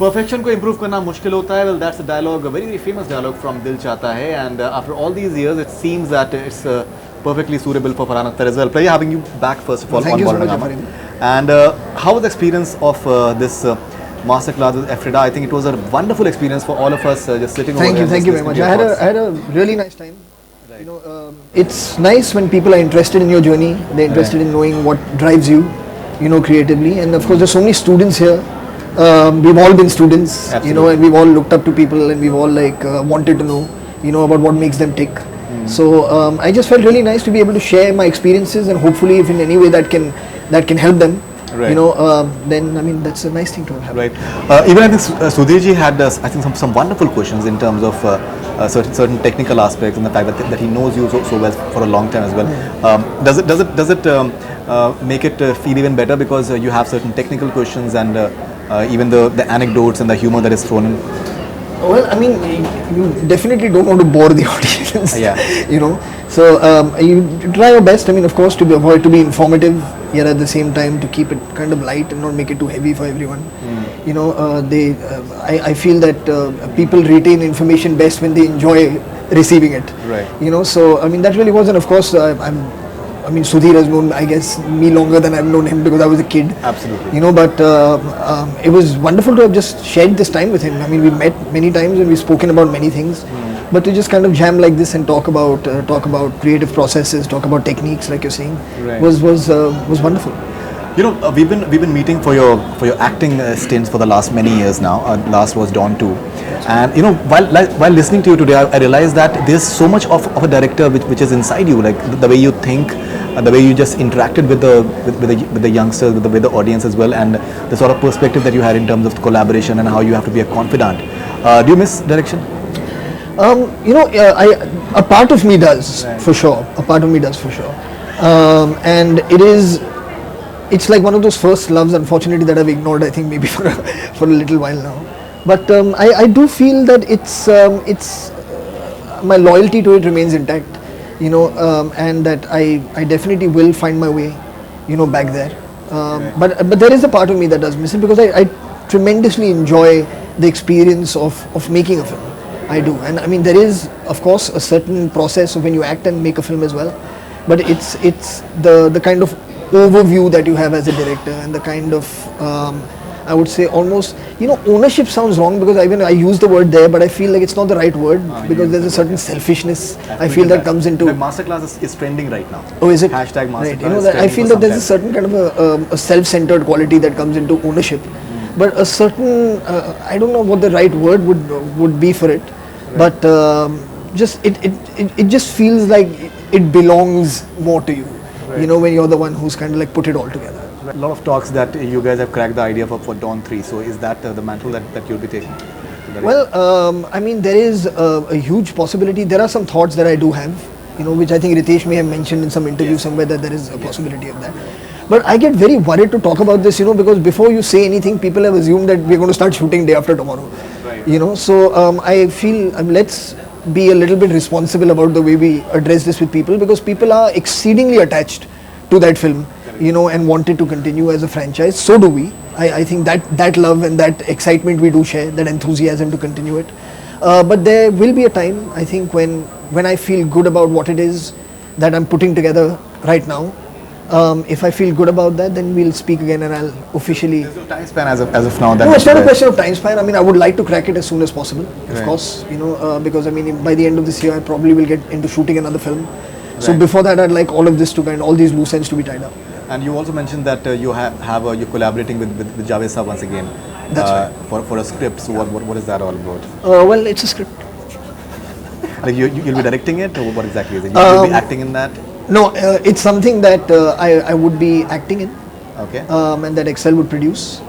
perfection को improve करना मुश्किल होता है. Well, that's a dialogue, a very, very famous dialogue from Dil Chahta Hai, and after all these years, it seems that it's perfectly suitable for Farhan Akhtar as well. Pleasure having you back first of all on Bollywood Hungama. And how was the experience of this masterclass with Afrida? I think it was a wonderful experience for all of us just sitting over here. Thank you very much. I had a really nice time. Right. You know, it's nice when people are interested in your journey. They're interested in knowing what drives you, you know, creatively. And of course, there's so many students here. We've all been students, Absolutely. You know, and we've all looked up to people, and we've all like wanted to know, you know, about what makes them tick. So I just felt really nice to be able to share my experiences, and hopefully, if in any way that can help them, right. You know, then I mean that's a nice thing to have. Right. Even I think Sudhirji had I think some wonderful questions in terms of certain technical aspects and the fact that he knows you so well for a long time as well. Does it make it feel even better because you have certain technical questions and even the anecdotes and the humor that is thrown in? Well, I mean, you definitely don't want to bore the audience. Yeah. You know, so you try your best. I mean, of course, to be informative, yet at the same time to keep it kind of light and not make it too heavy for everyone. You know, I feel that people retain information best when they enjoy receiving it. Right. You know, so I mean that really was, and of course, I mean, Sudhir has known, I guess, me longer than I've known him because I was a kid. Absolutely. You know, but it was wonderful to have just shared this time with him. I mean, we've met many times and we've spoken about many things. But to just kind of jam like this and talk about creative processes, talk about techniques, like you're saying, right. was wonderful. You know, we've been meeting for your acting stints for the last many years now. Last was Don 2, and you know, while listening to you today, I realized that there's so much of a director which is inside you, like the way you think, the way you just interacted with the youngsters, with the audience as well, and the sort of perspective that you had in terms of collaboration and how you have to be a confidant. Do you miss direction? You know, a part of me does, right. For sure. A part of me does for sure, and it's like one of those first loves, unfortunately, that I've ignored. I think maybe for a little while now. But I do feel that it's my loyalty to it remains intact, you know, and that I definitely will find my way, you know, back there. But there is a part of me that does miss it because I tremendously enjoy the experience of making a film. I do, and I mean there is of course a certain process of when you act and make a film as well, but it's the kind of overview that you have as a director and the kind of I would say almost, you know, ownership sounds wrong because I use the word there, but I feel like it's not the right word because there's a certain selfishness I feel that comes into. The masterclass is trending right now. Oh, is it? Hashtag masterclass. Right. You know, I feel that there's a certain kind of a self-centered quality that comes into ownership, but a certain I don't know what the right word would be for it, right. But just it just feels like it belongs more to you. Right. You know, when you're the one who's kind of like put it all together. A lot of talks that you guys have cracked the idea for Dawn 3. So is that the mantle that you'll be taking? Well, I mean, there is a huge possibility. There are some thoughts that I do have, you know, which I think Ritesh may have mentioned in some interview somewhere that there is a possibility of that. But I get very worried to talk about this, you know, because before you say anything, people have assumed that we're going to start shooting day after tomorrow. Right. You know, so I feel let's be a little bit responsible about the way we address this with people because people are exceedingly attached to that film, you know, and wanted to continue as a franchise. So do we. I think that love and that excitement we do share, that enthusiasm to continue it. But there will be a time, I think, when I feel good about what it is that I'm putting together right now. If I feel good about that, then we'll speak again and I'll officially... There's no time span as of now. No, it's not a question of time span. I mean, I would like to crack it as soon as possible, of course, you know, because I mean, by the end of this year, I probably will get into shooting another film. Right. So before that, I'd like all of this to all these loose ends to be tied up. And you also mentioned that you're collaborating with Javed Sir once again. That's right. For a script. So what is that all about? Well, it's a script. Like you'll be directing it, or what exactly is it? You'll be acting in that? No, it's something that I would be acting in. Okay. And that Excel would produce.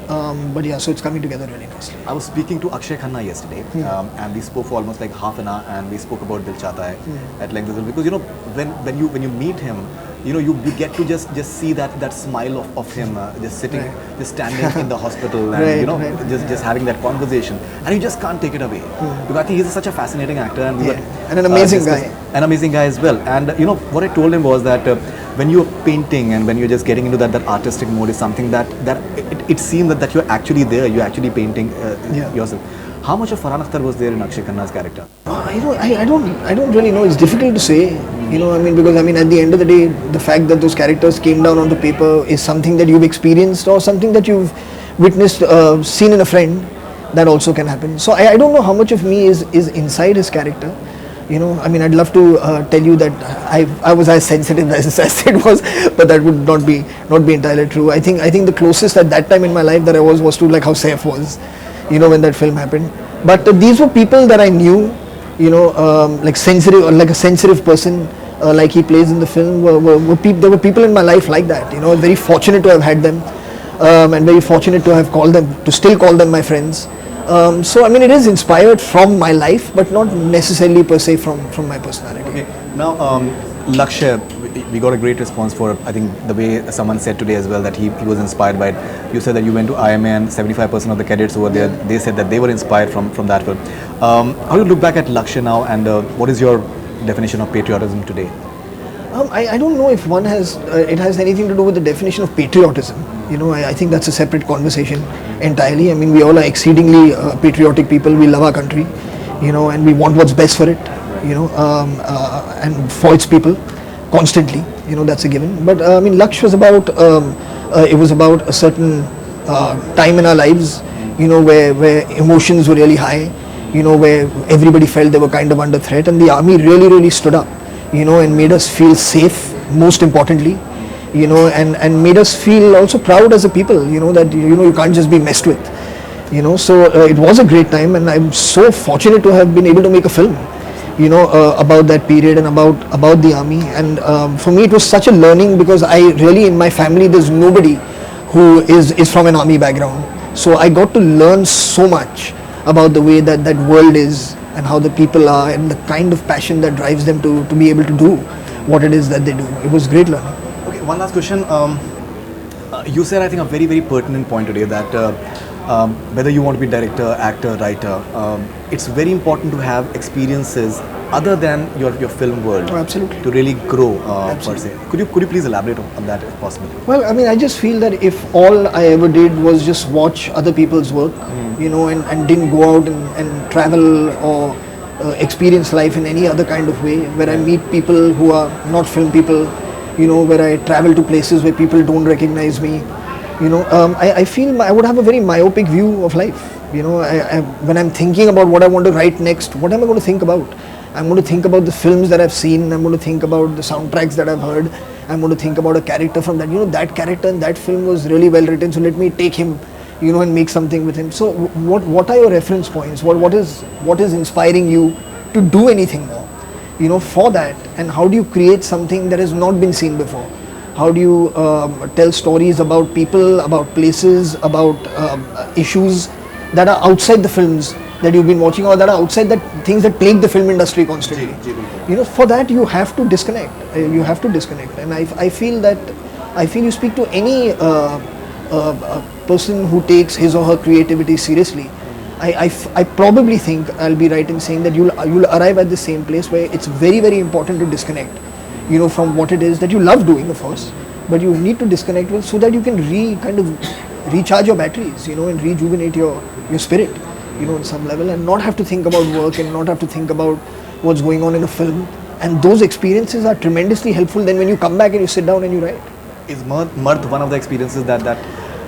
But yeah, so it's coming together really nicely. I was speaking to Akshay Khanna yesterday, and we spoke for almost like half an hour, and we spoke about Dil Chahta Hai at length as well. Because you know, when you meet him, you get to just see that smile of him just sitting, just standing in the hospital, and just having that conversation, and you just can't take it away. Because I think he's such a fascinating actor, and and an amazing guy. An amazing guy as well. And what I told him was that when you're painting and when you're just getting into that artistic mode is something that it seemed that you're actually there, you're actually painting yourself. How much of Farhan Akhtar was there in Akshay Khanna's character? I don't really know. It's difficult to say. Because at the end of the day, the fact that those characters came down on the paper is something that you've experienced or something that you've witnessed, seen in a friend. That also can happen. So I don't know how much of me is inside his character. I'd love to tell you that I was as sensitive as it was, but that would not be entirely true. I think the closest at that time in my life that I was to like how Saif was, when that film happened. But these were people that I knew, like sensitive, or like a sensitive person, like he plays in the film. There were people in my life like that. Very fortunate to have had them, and very fortunate to still call them my friends. So it is inspired from my life, but not necessarily per se from my personality. Okay. Now, Lakshya, we got a great response for, I think, the way someone said today as well that he was inspired by it. You said that you went to IMA and 75% of the cadets over there, they said that they were inspired from that film. How do you look back at Lakshya now, and what is your definition of patriotism today? I don't know if it has anything to do with the definition of patriotism. I think that's a separate conversation entirely. We all are exceedingly patriotic people. We love our country, and we want what's best for it, and for its people constantly. That's a given. But Lakshya was about a certain time in our lives, where emotions were really high, where everybody felt they were kind of under threat, and the army really, really stood up, and made us feel safe, most importantly, and made us feel also proud as a people, that, you can't just be messed with, so it was a great time, and I'm so fortunate to have been able to make a film, about that period and about the army. And for me it was such a learning, because I really, in my family, there's nobody who is from an army background, so I got to learn so much about the way that world is, and how the people are, and the kind of passion that drives them to be able to do what it is that they do. It was great learning. Okay, one last question. You said, I think, a very, very pertinent point today, that whether you want to be director, actor, writer, it's very important to have experiences other than your film world. Oh, absolutely. To really grow, per se. Could you please elaborate on that if possible? Well, I just feel that if all I ever did was just watch other people's work, and didn't go out and travel or experience life in any other kind of way, where I meet people who are not film people, where I travel to places where people don't recognize me, I feel I would have a very myopic view of life. When I'm thinking about what I want to write next, what am I going to think about? I'm going to think about the films that I've seen, I'm going to think about the soundtracks that I've heard, I'm going to think about a character from that, that character in that film was really well written, so let me take him, and make something with him. So what are your reference points? What is inspiring you to do anything more, for that? And how do you create something that has not been seen before? How do you tell stories about people, about places, about issues that are outside the films that you've been watching, or that are outside the things that plague the film industry constantly? For that you have to disconnect. And I feel you speak to any person who takes his or her creativity seriously. I probably think I'll be right in saying that you'll arrive at the same place where it's very, very important to disconnect, from what it is that you love doing, of course, but you need to disconnect with, so that you can kind of recharge your batteries, and rejuvenate your spirit, on some level, and not have to think about work, and not have to think about what's going on in a film. And those experiences are tremendously helpful then when you come back and you sit down and you write. Is mirth one of the experiences that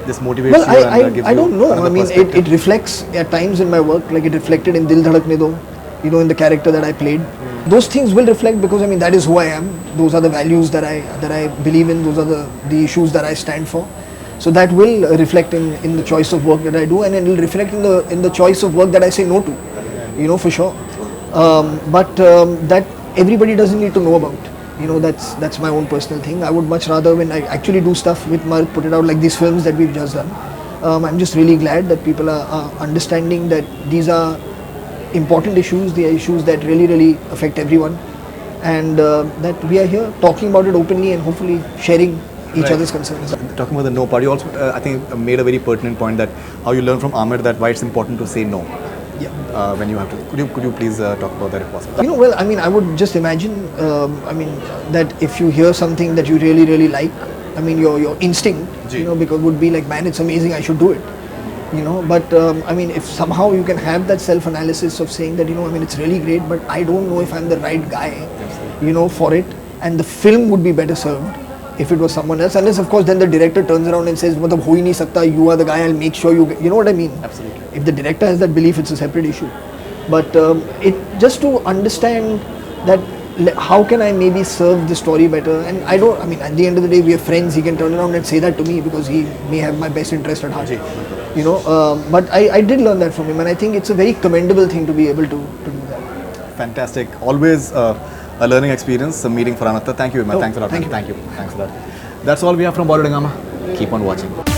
this motivates you and gives I don't know. it It reflects at times in my work, like it reflected in Dil Chahta Hai, in the character that I played. Those things will reflect, because that is who I am. Those are the values that I believe in. Those are the issues that I stand for. So that will reflect in the choice of work that I do, and it will reflect in the choice of work that I say no to, for sure. But that everybody doesn't need to know about. That's my own personal thing. I would much rather, when I actually do stuff with mirth, put it out like these films that we've just done. I'm just really glad that people are understanding that these are important issues. They are issues that really, really affect everyone. and that we are here talking about it openly and hopefully sharing each Right. other's concerns. Talking about the no part, you also, I think, made a very pertinent point that how you learn from Amir that why it's important to say no Yeah. when you have to. Could you please talk about that if possible? You know, well, I mean, I would just imagine, that if you hear something that you really, really like, I mean, your instinct, Ji. because would be like, man, it's amazing, I should do it. But I mean, if somehow you can have that self-analysis of saying that, I mean, it's really great, but I don't know if I'm the right guy, for it, and the film would be better served if it was someone else, unless of course then the director turns around and says, "Matlab, ho hi nahi sakta, you are the guy, I'll make sure you get," you know what I mean? Absolutely. If the director has that belief, it's a separate issue. But it just to understand that how can I maybe serve the story better, and I don't, I mean, at the end of the day, we are friends, he can turn around and say that to me because he may have my best interest at heart. Ji. But I did learn that from him, and I think it's a very commendable thing to be able to do that. Fantastic. Always a learning experience, meeting Farhan Akhtar. Thank you, man. Oh, Thanks a lot. thank man. you. Thank you. Thanks a lot. That's all we have from Bollywood Hungama. Keep on watching.